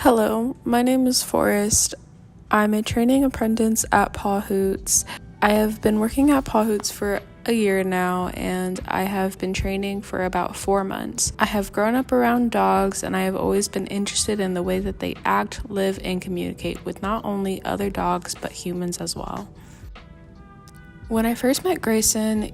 Hello, my name is Forrest. I'm a training apprentice at PawHootz. I have been working at PawHootz for a year now, and I have been training for about 4 months. I have grown up around dogs, and I have always been interested in the way that they act, live, and communicate with not only other dogs, but humans as well. When I first met Greyson,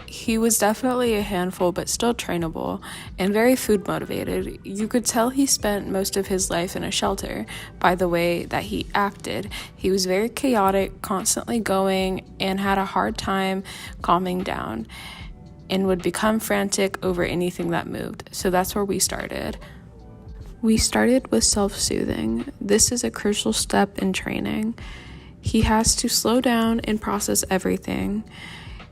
he was definitely a handful, but still trainable and very food motivated. You could tell he spent most of his life in a shelter by the way that he acted. He was very chaotic, constantly going, and had a hard time calming down and would become frantic over anything that moved. So that's where we started. We started with self-soothing. This is a crucial step in training. He has to slow down and process everything.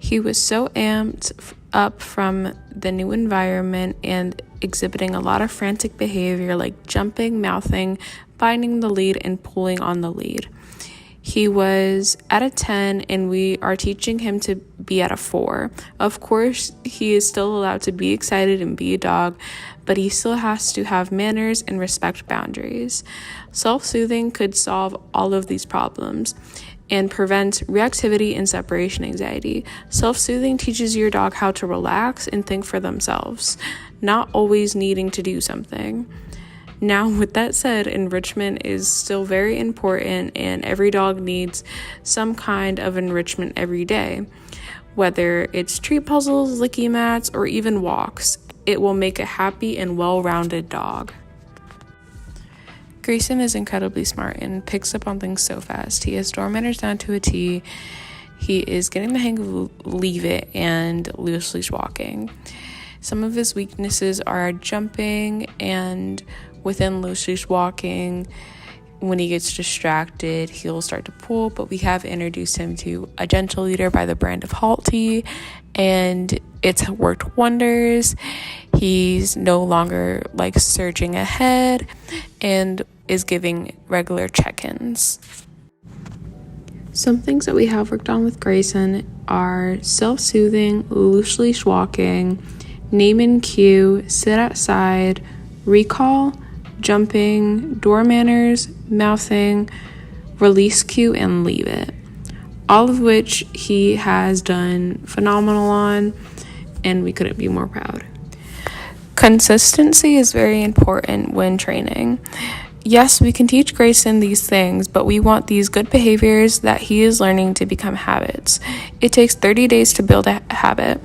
He was so amped up from the new environment and exhibiting a lot of frantic behavior like jumping, mouthing, binding the lead, and pulling on the lead. He was at a 10 and we are teaching him to be at a 4. Of course, he is still allowed to be excited and be a dog, but he still has to have manners and respect boundaries. Self-soothing could solve all of these problems and prevent reactivity and separation anxiety. Self-soothing teaches your dog how to relax and think for themselves, not always needing to do something. Now, with that said, enrichment is still very important, and every dog needs some kind of enrichment every day. Whether it's treat puzzles, licky mats, or even walks, it will make a happy and well-rounded dog. Greyson is incredibly smart and picks up on things so fast. He has door manners down to a T. He is getting the hang of leave it and loose leash walking. Some of his weaknesses are jumping and within loose leash walking. When he gets distracted, he'll start to pull, but we have introduced him to a gentle leader by the brand of Halty, and it's worked wonders. He's no longer surging ahead and is giving regular check-ins. Some things that we have worked on with Greyson are self-soothing, loose leash walking, name and cue, sit outside, recall, jumping, door manners, mouthing, release cue, and leave it. All of which he has done phenomenal on, and we couldn't be more proud. Consistency is very important when training. Yes, we can teach Greyson these things, but we want these good behaviors that he is learning to become habits. It takes 30 days to build a habit.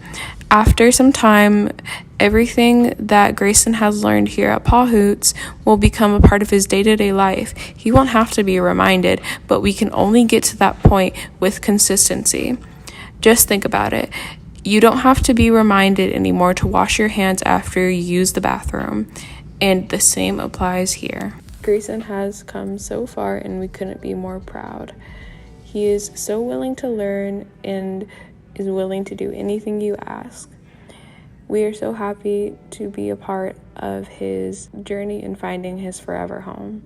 After some time, everything that Greyson has learned here at PawHootz will become a part of his day-to-day life. He won't have to be reminded, but we can only get to that point with consistency. Just think about it. You don't have to be reminded anymore to wash your hands after you use the bathroom, and the same applies here. Greyson has come so far, and we couldn't be more proud. He is so willing to learn and is willing to do anything you ask. We are so happy to be a part of his journey in finding his forever home.